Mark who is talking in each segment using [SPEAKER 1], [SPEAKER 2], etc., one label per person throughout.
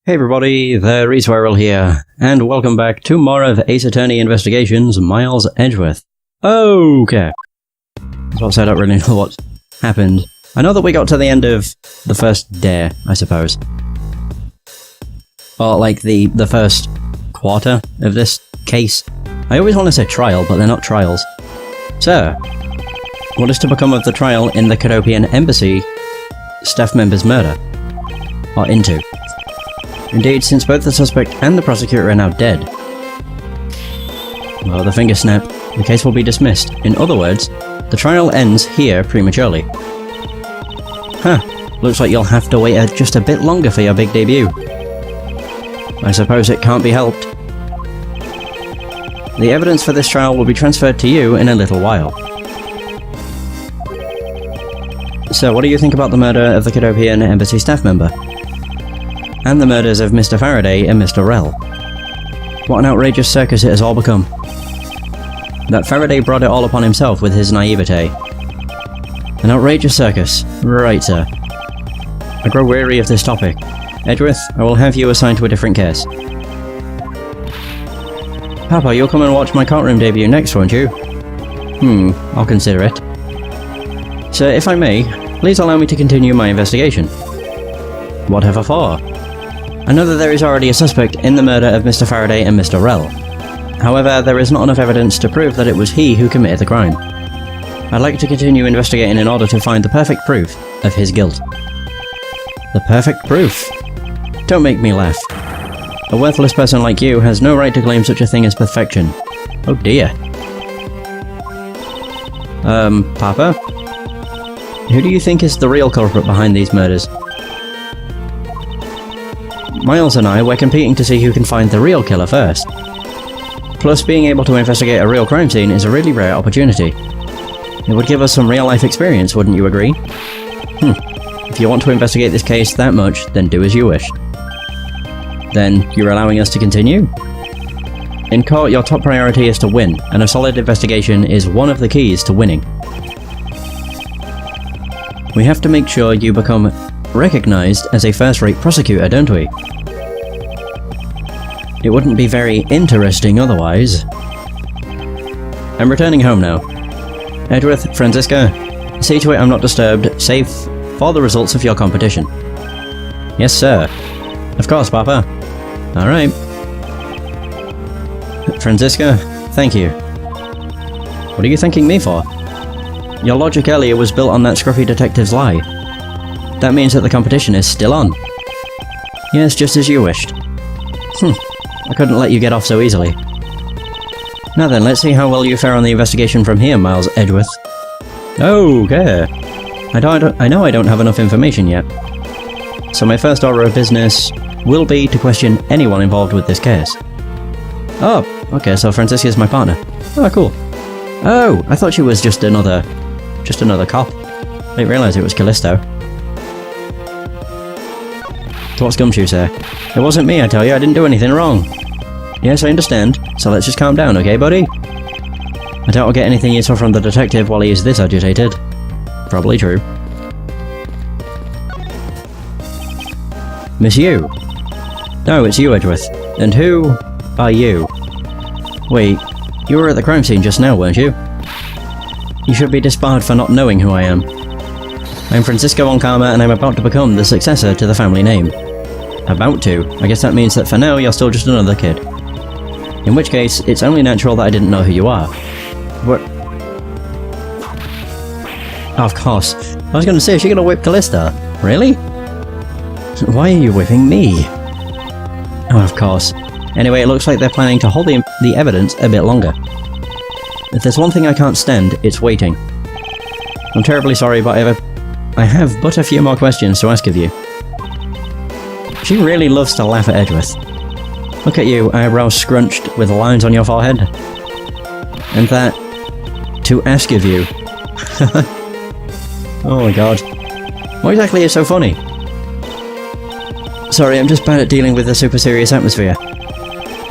[SPEAKER 1] Hey everybody, the Reswearel here, and welcome back to more of Ace Attorney Investigations, Miles Edgeworth. Okay. So I don't really know what happened. I know that we got to the end of the first day, I suppose. Or like the first quarter of this case. I always want to say trial, but they're not trials. So, what is to become of the trial in the Cadopian Embassy staff member's murder? Or into? Indeed, since both the suspect and the prosecutor are now dead. Well, the finger snap, the case will be dismissed. In other words, the trial ends here prematurely. Huh, looks like you'll have to wait just a bit longer for your big debut. I suppose it can't be helped. The evidence for this trial will be transferred to you in a little while. So, what do you think about the murder of the Cadopian Embassy staff member? And the murders of Mr. Faraday and Mr. Rell. What an outrageous circus it has all become. That Faraday brought it all upon himself with his naivete. An outrageous circus. Right, sir. I grow weary of this topic. Edgeworth, I will have you assigned to a different case. Papa, you'll come and watch my courtroom debut next, won't you? I'll consider it. Sir, if I may, please allow me to continue my investigation. Whatever for? I know that there is already a suspect in the murder of Mr. Faraday and Mr. Rell. However, there is not enough evidence to prove that it was he who committed the crime. I'd like to continue investigating in order to find the perfect proof of his guilt. The perfect proof? Don't make me laugh. A worthless person like you has no right to claim such a thing as perfection. Oh dear. Papa? Who do you think is the real culprit behind these murders? Miles and I were competing to see who can find the real killer first. Plus, being able to investigate a real crime scene is a really rare opportunity. It would give us some real-life experience, wouldn't you agree? If you want to investigate this case that much, then do as you wish. Then, you're allowing us to continue? In court, your top priority is to win, and a solid investigation is one of the keys to winning. We have to make sure you become recognized as a first-rate prosecutor, don't we? It wouldn't be very interesting otherwise. I'm returning home now. Edgeworth, Francisca, see to it I'm not disturbed, save for the results of your competition. Yes, sir. Of course, Papa. Alright. Francisca, thank you. What are you thanking me for? Your logic earlier was built on that scruffy detective's lie. That means that the competition is still on. Yes, just as you wished. I couldn't let you get off so easily. Now then, let's see how well you fare on the investigation from here, Miles Edgeworth. Okay. I know I don't have enough information yet. So my first order of business will be to question anyone involved with this case. Oh, okay, so Francisca's my partner. Oh, cool. Oh, I thought she was just another cop. I didn't realise it was Callisto. What's gumshoe say? It wasn't me, I tell you, I didn't do anything wrong. Yes, I understand, so let's just calm down, okay, buddy? I doubt I'll get anything useful from the detective while he is this agitated. Probably true. Miss you? No, it's you, Edgeworth. And who are you? Wait, you were at the crime scene just now, weren't you? You should be disbarred for not knowing who I am. I'm Francisco Oncama, and I'm about to become the successor to the family name. About to? I guess that means that for now you're still just another kid. In which case, it's only natural that I didn't know who you are. What? Oh, of course. I was going to say, is she going to whip Callisto? Really? Why are you whipping me? Oh, of course. Anyway, it looks like they're planning to hold the evidence a bit longer. If there's one thing I can't stand, it's waiting. I'm terribly sorry, but I have but a few more questions to ask of you. She really loves to laugh at Edgeworth. Look at you, eyebrows scrunched with lines on your forehead. And that... to ask of you. Oh my god. What exactly is so funny? Sorry, I'm just bad at dealing with the super serious atmosphere.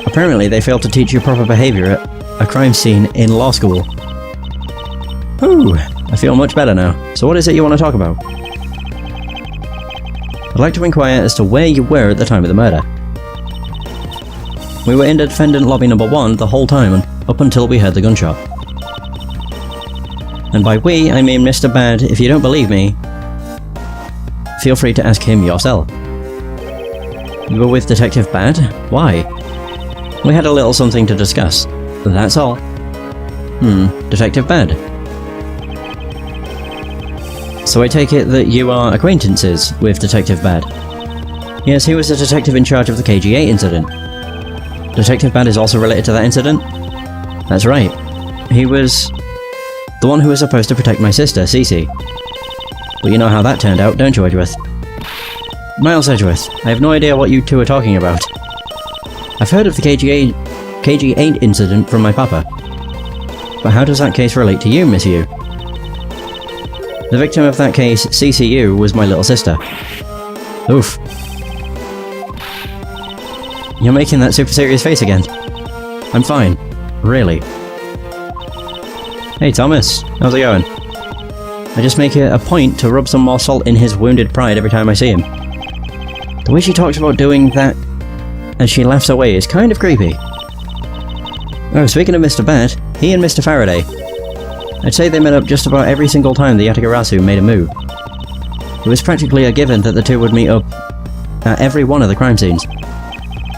[SPEAKER 1] Apparently they failed to teach you proper behaviour at a crime scene in law school. Whew, I feel much better now. So what is it you want to talk about? I'd like to inquire as to where you were at the time of the murder. We were in defendant lobby number 1 the whole time, up until we heard the gunshot. And by we, I mean Mr. Bad. If you don't believe me, feel free to ask him yourself. You were with Detective Bad? Why? We had a little something to discuss. That's all. Detective Bad. So I take it that you are acquaintances with Detective Bad? Yes, he was the detective in charge of the KG8 incident. Detective Bad is also related to that incident? That's right. He was the one who was supposed to protect my sister, Cece. But you know how that turned out, don't you, Edgeworth? Miles Edgeworth, I have no idea what you two are talking about. I've heard of the KG8 incident from my papa. But how does that case relate to you, Miss Yu? The victim of that case, CCU, was my little sister. Oof. You're making that super serious face again. I'm fine. Really. Hey Thomas, how's it going? I just make it a point to rub some more salt in his wounded pride every time I see him. The way she talks about doing that as she laughs away is kind of creepy. Oh, speaking of Mr. Bad, he and Mr. Faraday. I'd say they met up just about every single time the Yatagarasu made a move. It was practically a given that the two would meet up at every one of the crime scenes.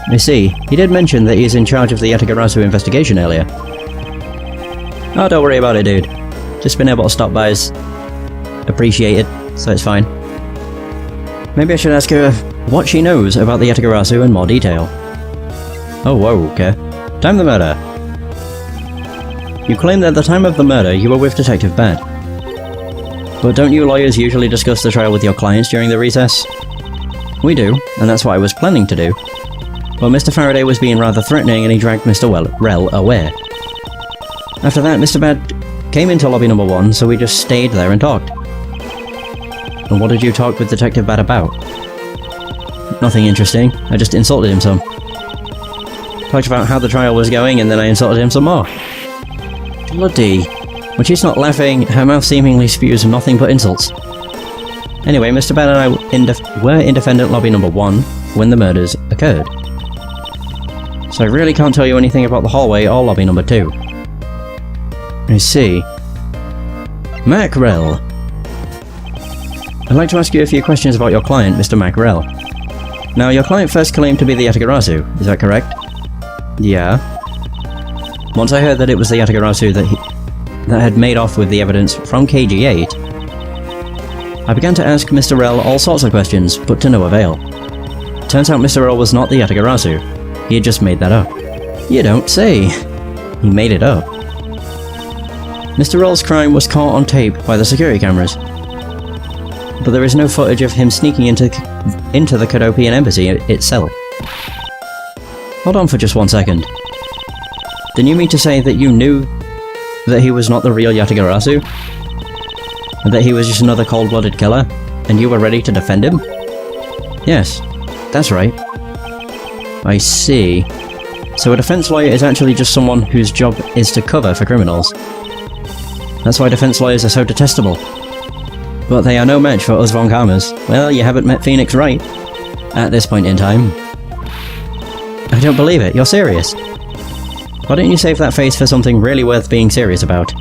[SPEAKER 1] I see, he did mention that he's in charge of the Yatagarasu investigation earlier. Oh, don't worry about it, dude. Just been able to stop by is appreciated, so it's fine. Maybe I should ask her what she knows about the Yatagarasu in more detail. Oh, whoa, okay. Time of the murder. You claim that at the time of the murder you were with Detective Bad. But don't you lawyers usually discuss the trial with your clients during the recess? We do, and that's what I was planning to do. But Mr. Faraday was being rather threatening and he dragged Mr. Rel away. After that, Mr. Bad came into lobby number 1, so we just stayed there and talked. And what did you talk with Detective Bad about? Nothing interesting, I just insulted him some. Talked about how the trial was going and then I insulted him some more. Bloody. When she's not laughing, her mouth seemingly spews nothing but insults. Anyway, Mr. Bad and I were in defendant lobby number 1 when the murders occurred. So I really can't tell you anything about the hallway or lobby number 2. I see. Mackerel. I'd like to ask you a few questions about your client, Mr. Mackerel. Now, your client first claimed to be the Yatagarasu, is that correct? Yeah. Once I heard that it was the Yatagarasu that had made off with the evidence from KG8, I began to ask Mr. Rel all sorts of questions, but to no avail. Turns out Mr. Rel was not the Yatagarasu. He had just made that up. You don't say. He made it up. Mr. Rel's crime was caught on tape by the security cameras. But there is no footage of him sneaking into the Cadopian embassy itself. Hold on for just 1 second. Didn't you mean to say that you knew that he was not the real Yatagarasu? And that he was just another cold-blooded killer? And you were ready to defend him? Yes, that's right. I see. So a defense lawyer is actually just someone whose job is to cover for criminals. That's why defense lawyers are so detestable. But they are no match for us Von Karmas. Well, you haven't met Phoenix Wright at this point in time. I don't believe it, you're serious. Why don't you save that face for something really worth being serious about?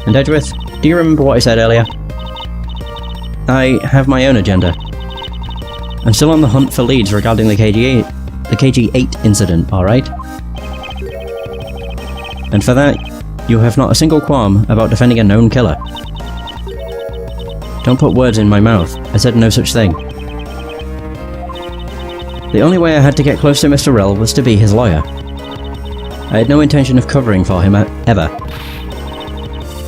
[SPEAKER 1] And Edgeworth, do you remember what I said earlier? I have my own agenda. I'm still on the hunt for leads regarding the KG8 incident, alright? And for that, you have not a single qualm about defending a known killer. Don't put words in my mouth, I said no such thing. The only way I had to get close to Mr. Rel was to be his lawyer. I had no intention of covering for him ever.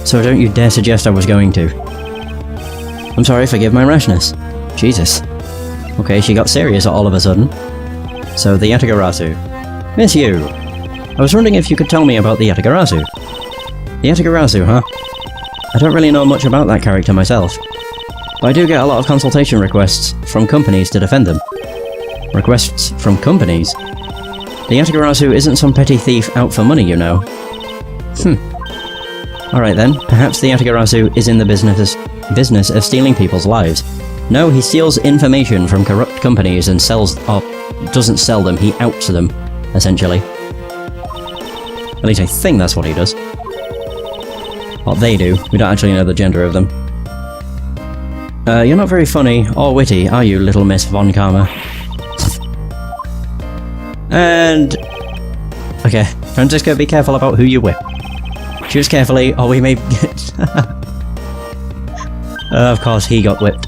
[SPEAKER 1] So don't you dare suggest I was going to. I'm sorry, forgive my rashness. Jesus. Okay, she got serious all of a sudden. So the Yatagarasu. Miss Yu, I was wondering if you could tell me about the Yatagarasu. The Yatagarasu, huh? I don't really know much about that character myself, but I do get a lot of consultation requests from companies to defend them. Requests from companies? The Yatagarasu isn't some petty thief out for money, you know. Alright then, perhaps the Yatagarasu is in the business of stealing people's lives. No, he steals information from corrupt companies and sells, or doesn't sell them, he outs them, essentially. At least I think that's what he does. Well, they do. We don't actually know the gender of them. You're not very funny or witty, are you, little Miss Von Karma? And... okay, Francisco, be careful about who you whip. Choose carefully, or we may get... of course, he got whipped.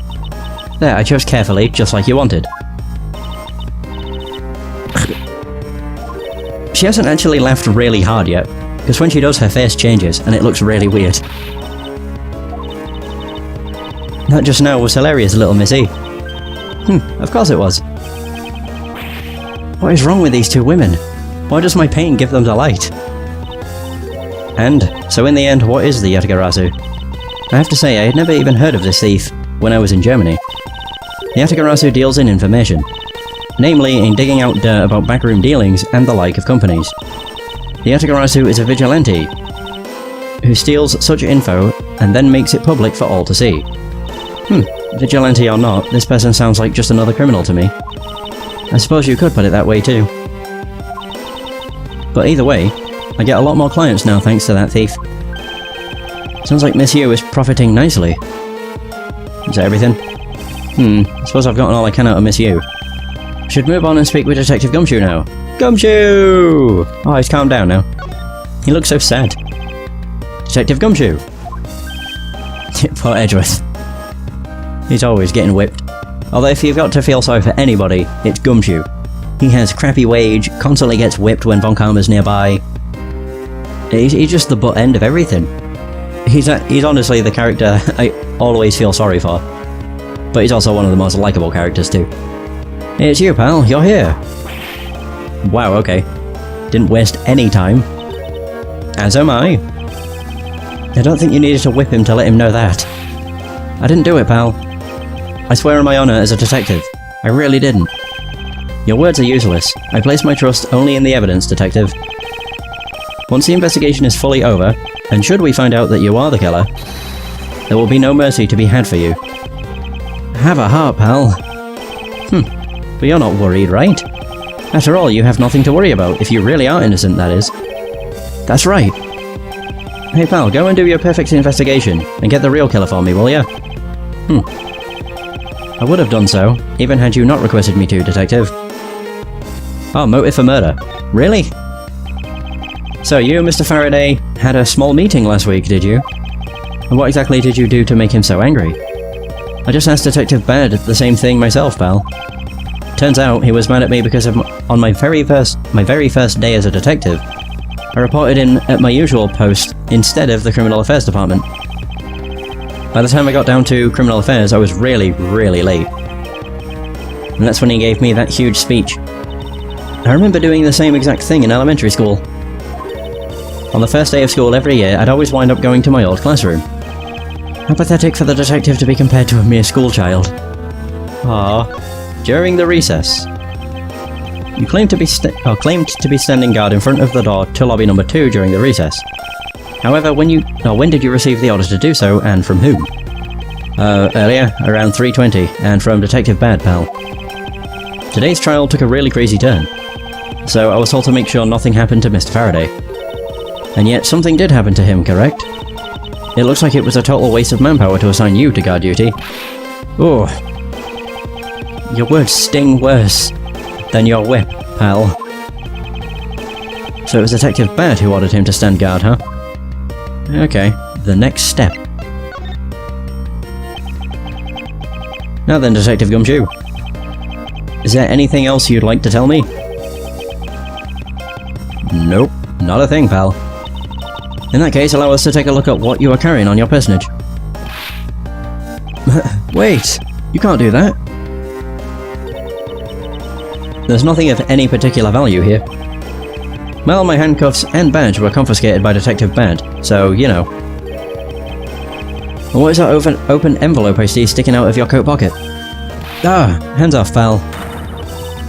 [SPEAKER 1] There, I chose carefully, just like you wanted. She hasn't actually laughed really hard yet, because when she does, her face changes, and it looks really weird. That just now was hilarious, little missy. Of course it was. What is wrong with these two women? Why does my pain give them delight? And, so in the end, what is the Yatagarasu? I have to say, I had never even heard of this thief when I was in Germany. The Yatagarasu deals in information, namely in digging out dirt about backroom dealings and the like of companies. The Yatagarasu is a vigilante who steals such info and then makes it public for all to see. Vigilante or not, this person sounds like just another criminal to me. I suppose you could put it that way too. But either way, I get a lot more clients now thanks to that thief. Sounds like Miss Yu is profiting nicely. Is that everything? I suppose I've gotten all I can out of Miss Yu. Should move on and speak with Detective Gumshoe now. Gumshoe! Oh, he's calmed down now. He looks so sad. Detective Gumshoe! Poor Edgeworth. He's always getting whipped. Although if you've got to feel sorry for anybody, it's Gumshoe. He has crappy wage, constantly gets whipped when Von Karma's nearby. He's just the butt end of everything. He's honestly the character I always feel sorry for. But he's also one of the most likeable characters too. It's you, pal, you're here. Wow, okay. Didn't waste any time. As am I. I don't think you needed to whip him to let him know that. I didn't do it, pal. I swear on my honor as a detective. I really didn't. Your words are useless. I place my trust only in the evidence, detective. Once the investigation is fully over, and should we find out that you are the killer, there will be no mercy to be had for you. Have a heart, pal. But you're not worried, right? After all, you have nothing to worry about, if you really are innocent, that is. That's right. Hey pal, go and do your perfect investigation, and get the real killer for me, will ya? I would have done so, even had you not requested me to, detective. Oh, motive for murder. Really? So you, Mr. Faraday, had a small meeting last week, did you? And what exactly did you do to make him so angry? I just asked Detective Bad the same thing myself, pal. Turns out he was mad at me because on my very first day as a detective, I reported in at my usual post instead of the Criminal Affairs Department. By the time I got down to Criminal Affairs, I was really, really late. And that's when he gave me that huge speech. I remember doing the same exact thing in elementary school. On the first day of school every year, I'd always wind up going to my old classroom. How pathetic for the detective to be compared to a mere schoolchild. Aww. During the recess. You claimed to be standing guard in front of the door to lobby number 2 during the recess. However, when did you receive the order to do so, and from whom? Earlier, around 3:20, and from Detective Bad, pal. Today's trial took a really crazy turn, so I was told to make sure nothing happened to Mr. Faraday. And yet, something did happen to him, correct? It looks like it was a total waste of manpower to assign you to guard duty. Ooh. Your words sting worse than your whip, pal. So it was Detective Bad who ordered him to stand guard, huh? Okay, the next step. Now then, Detective Gumshoe. Is there anything else you'd like to tell me? Nope, not a thing, pal. In that case, allow us to take a look at what you are carrying on your personage. Wait, you can't do that. There's nothing of any particular value here. Well, my handcuffs and badge were confiscated by Detective Bad, so, you know. What is that open envelope I see sticking out of your coat pocket? Ah, hands off, pal.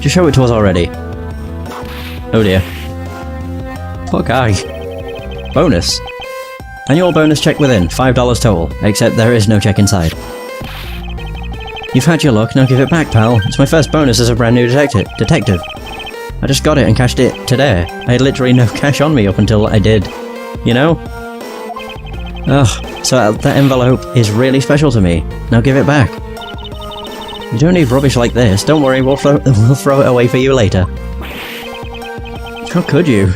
[SPEAKER 1] Just show it to us already. Oh dear. Poor guy. Bonus. Annual bonus check within, $5 total, except there is no check inside. You've had your luck, now give it back, pal. It's my first bonus as a brand new detective. I just got it and cashed it today. I had literally no cash on me up until I did. You know? Ugh, so that envelope is really special to me. Now give it back. You don't need rubbish like this. Don't worry, we'll throw it away for you later. How could you?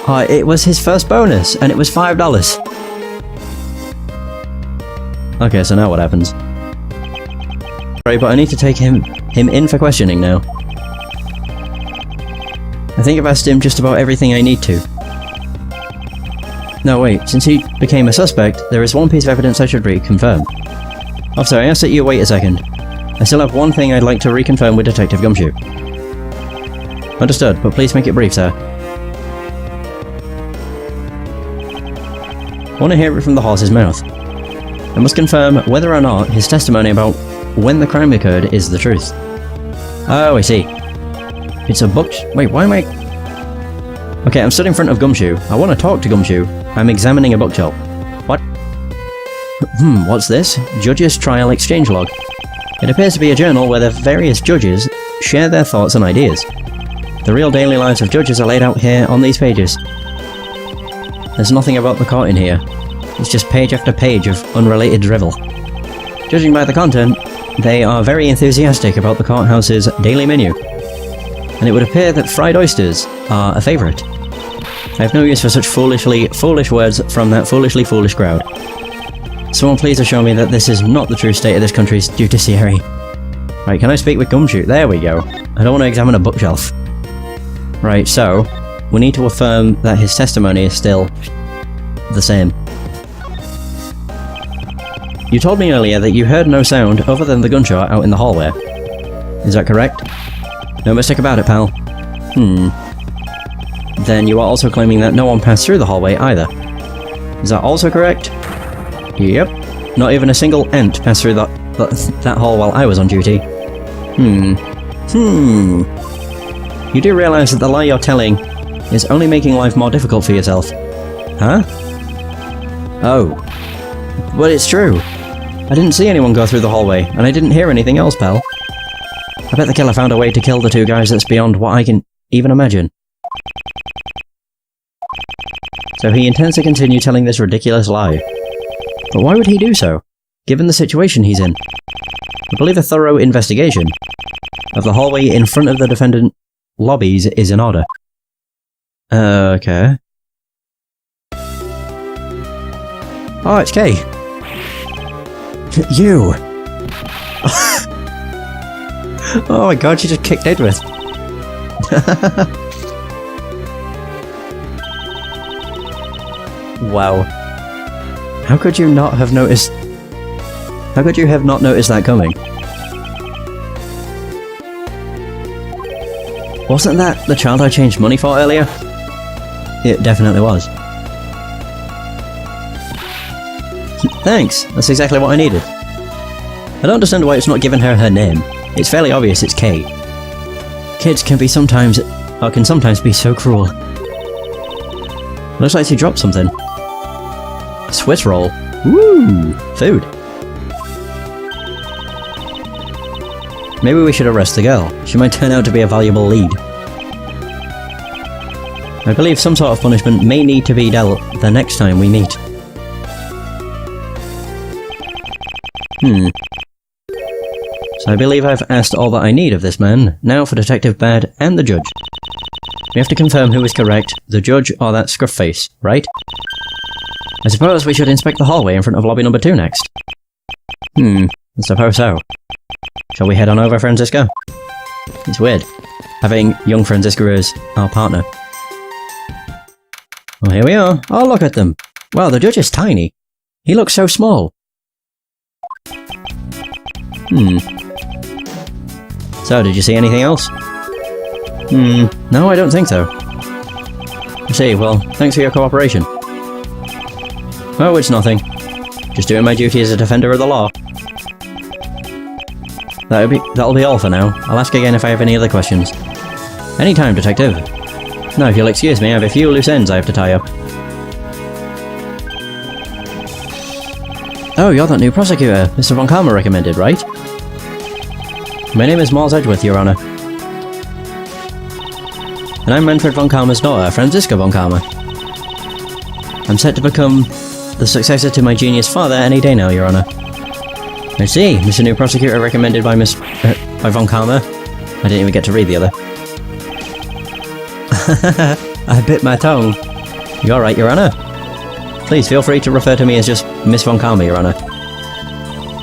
[SPEAKER 1] Oh, it was his first bonus, and it was $5. Okay, so now what happens? Right, but I need to take him in for questioning now. I think I've asked him just about everything I need to. No, wait, since he became a suspect, there is one piece of evidence I should reconfirm. Officer, I ask that you wait a second. I still have one thing I'd like to reconfirm with Detective Gumshoe. Understood, but please make it brief, sir. I want to hear it from the horse's mouth. I must confirm whether or not his testimony about when the crime occurred is the truth. Oh, I see. It's a book... Wait, why am I... Okay, I'm stood in front of Gumshoe. I want to talk to Gumshoe. I'm examining a bookshelf. What? What's this? Judge's Trial Exchange Log. It appears to be a journal where the various judges share their thoughts and ideas. The real daily lives of judges are laid out here on these pages. There's nothing about the court in here. It's just page after page of unrelated drivel. Judging by the content, they are very enthusiastic about the courthouse's daily menu. And it would appear that fried oysters are a favourite. I have no use for such foolish words from that foolishly foolish crowd. Someone please assure me that this is not the true state of this country's judiciary. Right, can I speak with Gumshoe? There we go. I don't want to examine a bookshelf. Right, so, we need to affirm that his testimony is still the same. You told me earlier that you heard no sound other than the gunshot out in the hallway. Is that correct? No mistake about it, pal. Then you are also claiming that no one passed through the hallway either. Is that also correct? Yep. Not even a single ant passed through that hall while I was on duty. You do realise that the lie you're telling is only making life more difficult for yourself. Huh? Oh. But it's true. I didn't see anyone go through the hallway, and I didn't hear anything else, pal. I bet the killer found a way to kill the two guys that's beyond what I can even imagine. So he intends to continue telling this ridiculous lie. But why would he do so, given the situation he's in? I believe a thorough investigation of the hallway in front of the defendant lobbies is in order. Okay. Oh, it's Kay. You! Oh my god, she just kicked Edgeworth. Wow. How could you not have noticed... How could you have not noticed that coming? Wasn't that the child I changed money for earlier? It definitely was. Thanks, that's exactly what I needed. I don't understand why it's not given her name. It's fairly obvious it's Kay. Kids can sometimes be so cruel. Looks like she dropped something. Swiss roll. Woo! Food. Maybe we should arrest the girl. She might turn out to be a valuable lead. I believe some sort of punishment may need to be dealt the next time we meet. So I believe I've asked all that I need of this man. Now for Detective Bad and the judge. We have to confirm who is correct, the judge or that scruff face, right? I suppose we should inspect the hallway in front of lobby number 2 next. I suppose so. Shall we head on over, Franziska? It's weird, having young Franziska as our partner. Well, here we are. Oh, look at them. Wow, the judge is tiny. He looks so small. So, did you see anything else? No, I don't think so. I see, well, thanks for your cooperation. Oh, it's nothing. Just doing my duty as a defender of the law. That'll be all for now. I'll ask again if I have any other questions. Anytime, Detective. Now, if you'll excuse me, I have a few loose ends I have to tie up. Oh, you're that new prosecutor Mr. Von Karma recommended, right? My name is Miles Edgeworth, Your Honor. And I'm Manfred Von Karma's daughter, Franziska Von Karma. I'm set to become the successor to my genius father any day now, Your Honor. I see, Mr. New Prosecutor recommended by by Von Karma. I didn't even get to read the other. I bit my tongue. You're right, Your Honor. Please feel free to refer to me as just Miss Von Karma, Your Honor.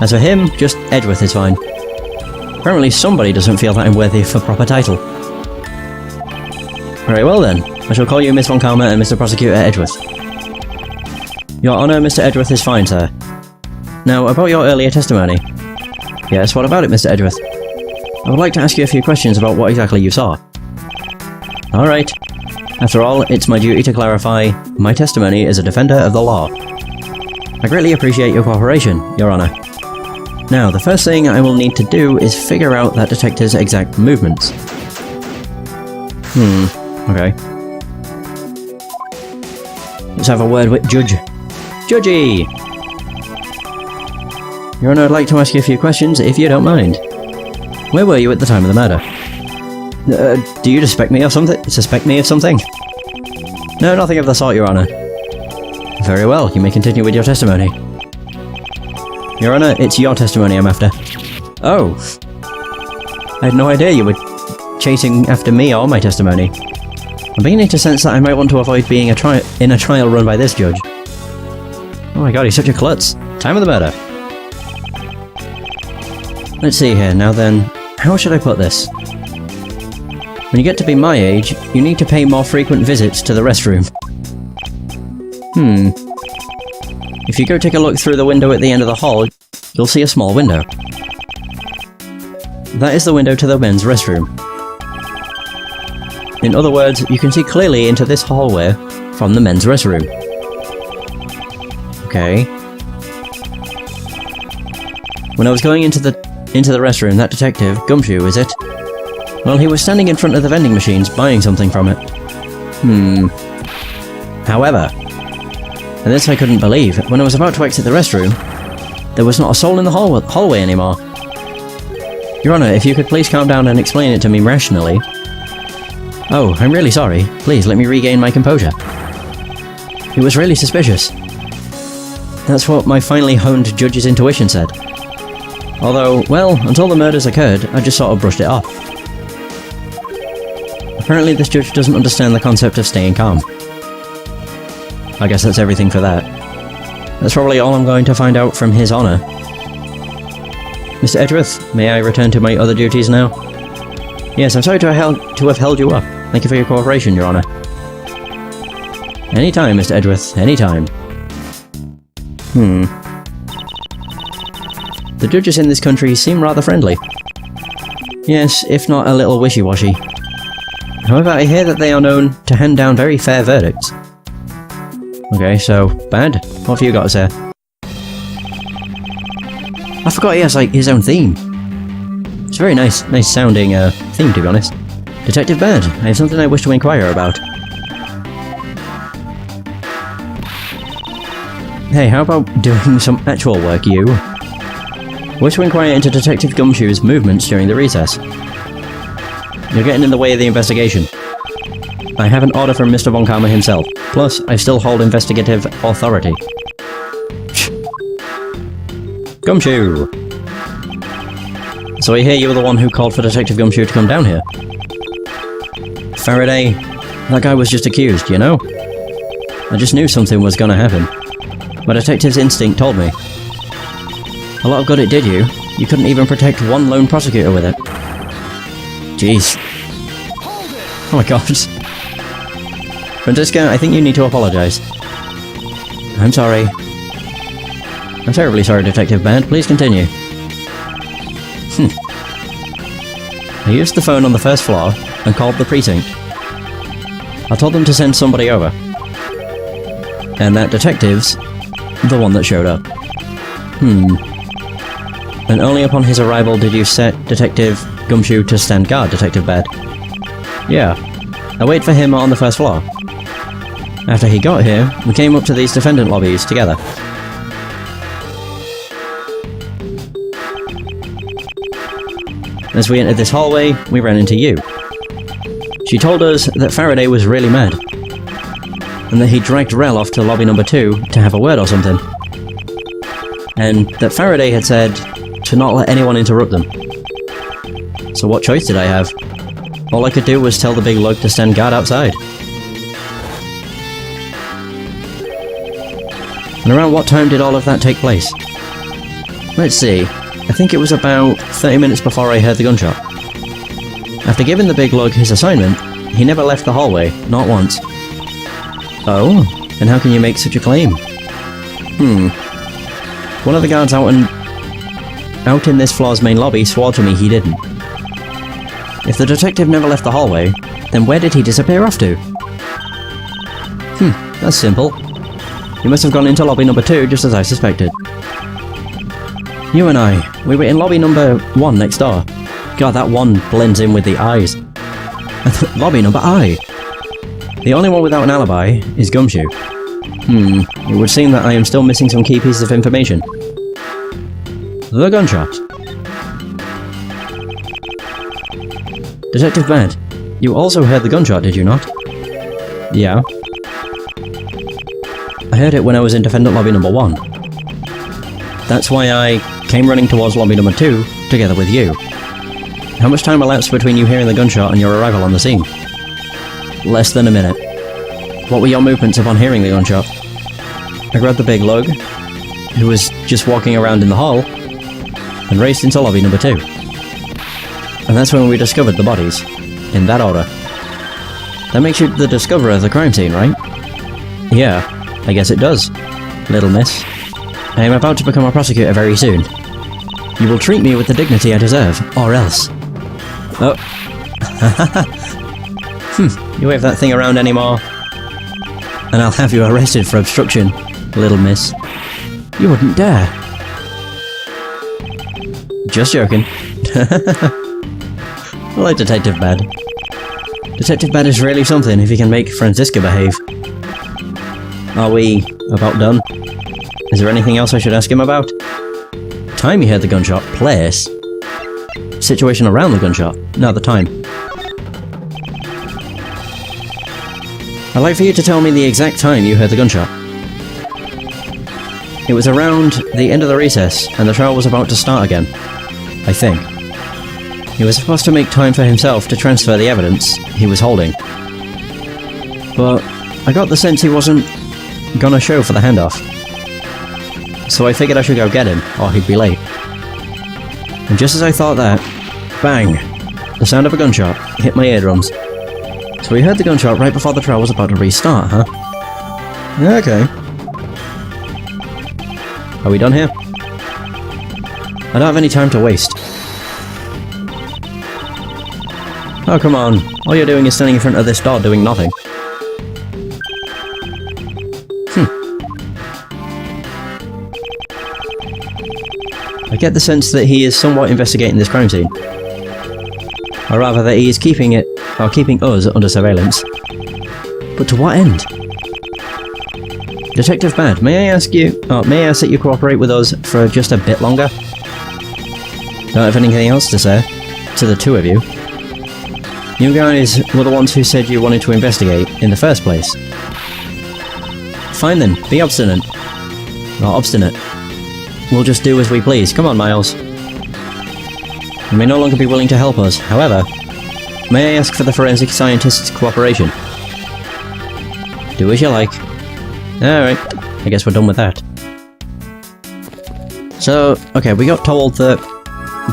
[SPEAKER 1] As for him, just Edgeworth is fine. Apparently somebody doesn't feel that I'm worthy of a proper title. Very well then, I shall call you Miss Von Karma and Mr. Prosecutor Edgeworth. Your Honor, Mr. Edgeworth is fine, sir. Now, about your earlier testimony. Yes, what about it, Mr. Edgeworth? I would like to ask you a few questions about what exactly you saw. Alright. After all, it's my duty to clarify, my testimony is a defender of the law. I greatly appreciate your cooperation, Your Honor. Now, the first thing I will need to do is figure out that detective's exact movements. Okay. Let's have a word with Judge. Judgy! Your Honor, I'd like to ask you a few questions, if you don't mind. Where were you at the time of the murder? Do you suspect me of something? No, nothing of the sort, Your Honor. Very well, you may continue with your testimony. Your Honor, it's your testimony I'm after. Oh. I had no idea you were chasing after me or my testimony. I'm beginning to sense that I might want to avoid being in a trial run by this judge. Oh my god, he's such a klutz. Time of the murder. Let's see here, now then, how should I put this? When you get to be my age, you need to pay more frequent visits to the restroom. If you go take a look through the window at the end of the hall, you'll see a small window. That is the window to the men's restroom. In other words, you can see clearly into this hallway from the men's restroom. Okay. When I was going into the restroom, that detective, Gumshoe, is it? Well, he was standing in front of the vending machines, buying something from it. However, and this I couldn't believe, when I was about to exit the restroom, there was not a soul in the hallway anymore. Your Honor, if you could please calm down and explain it to me rationally. Oh, I'm really sorry. Please let me regain my composure. It was really suspicious. That's what my finely honed judge's intuition said. Although, well, until the murders occurred, I just sort of brushed it off. Apparently this judge doesn't understand the concept of staying calm. I guess that's everything for that. That's probably all I'm going to find out from His Honor. Mr. Edgeworth, may I return to my other duties now? Yes, I'm sorry to have held you up. Thank you for your cooperation, Your Honor. Anytime, Mr. Edgeworth, anytime. The judges in this country seem rather friendly. Yes, if not a little wishy-washy. However, I hear that they are known to hand down very fair verdicts. Okay, so, bad? What have you got to say? I forgot he has, like, his own theme. It's a very nice sounding theme, to be honest. Detective Bad, I have something I wish to inquire about. Hey, how about doing some actual work, you? Wish to inquire into Detective Gumshoe's movements during the recess. You're getting in the way of the investigation. I have an order from Mr. Von Karma himself. Plus, I still hold investigative authority. Gumshoe! So I hear you were the one who called for Detective Gumshoe to come down here. Faraday, that guy was just accused, you know? I just knew something was gonna happen. My detective's instinct told me. A lot of good it did you. You couldn't even protect one lone prosecutor with it. Jeez. Oh my god. Franziska, I think you need to apologize. I'm sorry. I'm terribly sorry, Detective Bad. Please continue. I used the phone on the first floor and called the precinct. I told them to send somebody over. And that detective's the one that showed up. And only upon his arrival did you set Detective Gumshoe to stand guard, Detective Bad. Yeah. I waited for him on the first floor. After he got here, we came up to these defendant lobbies together. As we entered this hallway, we ran into you. She told us that Faraday was really mad, and that he dragged Rel off to lobby number 2 to have a word or something. And that Faraday had said to not let anyone interrupt them. So what choice did I have? All I could do was tell the big lug to stand guard outside. And around what time did all of that take place? Let's see, I think it was about 30 minutes before I heard the gunshot. After giving the big lug his assignment, he never left the hallway, not once. Oh? And how can you make such a claim? One of the guards out in this floor's main lobby swore to me he didn't. If the detective never left the hallway, then where did he disappear off to? That's simple. He must have gone into lobby number 2 just as I suspected. You and I, we were in lobby number 1 next door. God, that 1 blends in with the eyes. Lobby number I. The only one without an alibi is Gumshoe. It would seem that I am still missing some key pieces of information. The gunshot. Detective Bad, you also heard the gunshot, did you not? Yeah. I heard it when I was in defendant lobby number 1. That's why I came running towards lobby number 2, together with you. How much time elapsed between you hearing the gunshot and your arrival on the scene? Less than a minute. What were your movements upon hearing the gunshot? I grabbed the big lug, who was just walking around in the hall, and raced into lobby number 2. And that's when we discovered the bodies. In that order. That makes you the discoverer of the crime scene, right? Yeah, I guess it does, little miss. I am about to become a prosecutor very soon. You will treat me with the dignity I deserve, or else. Oh. You wave that thing around anymore, and I'll have you arrested for obstruction, little miss. You wouldn't dare. Just joking. I like Detective Bad. Detective Bad is really something if he can make Franziska behave. Are we about done? Is there anything else I should ask him about? Time he heard the gunshot, place. Situation around the gunshot, no, the time. I'd like for you to tell me the exact time you heard the gunshot. It was around the end of the recess, and the trial was about to start again. I think. He was supposed to make time for himself to transfer the evidence he was holding. But I got the sense he wasn't gonna show for the handoff. So I figured I should go get him, or he'd be late. And just as I thought that, bang! The sound of a gunshot hit my eardrums. So we heard the gunshot right before the trial was about to restart, huh? Okay. Are we done here? I don't have any time to waste. Oh, come on. All you're doing is standing in front of this door doing nothing. I get the sense that he is somewhat investigating this crime scene. Or rather that he is keeping us under surveillance. But to what end? Detective Bad, may I ask that you cooperate with us for just a bit longer? Don't have anything else to say to the two of you. You guys were the ones who said you wanted to investigate in the first place. Fine then, be obstinate. Not obstinate. We'll just do as we please. Come on, Miles. You may no longer be willing to help us. However, may I ask for the forensic scientist's cooperation? Do as you like. Alright, I guess we're done with that. So, okay, we got told that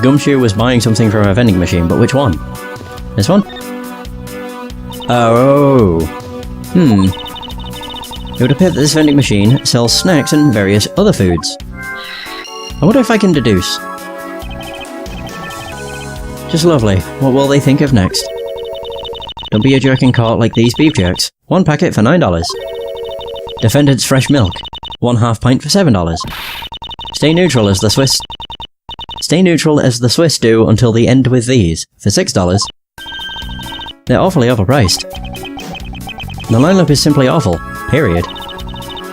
[SPEAKER 1] Gumshoe was buying something from a vending machine, but which one? This one? Oh. It would appear that this vending machine sells snacks and various other foods. I wonder if I can deduce. Just lovely. What will they think of next? Don't be a jerk in court like these beef jerks. 1 packet for $9. Defendant's fresh milk. 1/2 pint for $7. Stay neutral as the Swiss do until the end with these for $6. They're awfully overpriced. The lineup is simply awful. Period.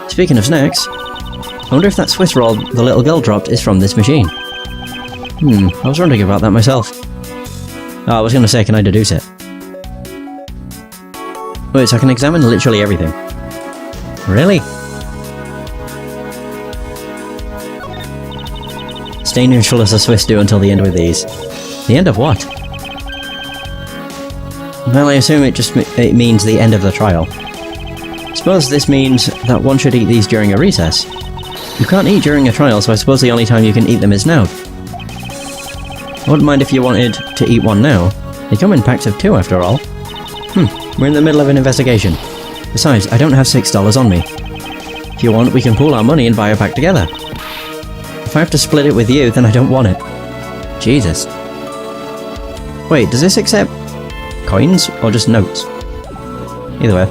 [SPEAKER 1] Speaking of snacks, I wonder if that Swiss roll the little girl dropped is from this machine. I was wondering about that myself. Oh, I was gonna say, can I deduce it? Wait, so I can examine literally everything. Really? Stay neutral as the Swiss do until the end with these. The end of what? Well, I assume it means the end of the trial. Suppose this means that one should eat these during a recess. You can't eat during a trial, so I suppose the only time you can eat them is now. I wouldn't mind if you wanted to eat one now. They come in packs of 2 after all. We're in the middle of an investigation. Besides, I don't have $6 on me. If you want, we can pool our money and buy a pack together. If I have to split it with you, then I don't want it. Jesus. Wait, does this accept coins or just notes? Either way.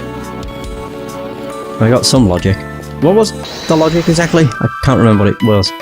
[SPEAKER 1] I got some logic. What was the logic exactly? I can't remember what it was.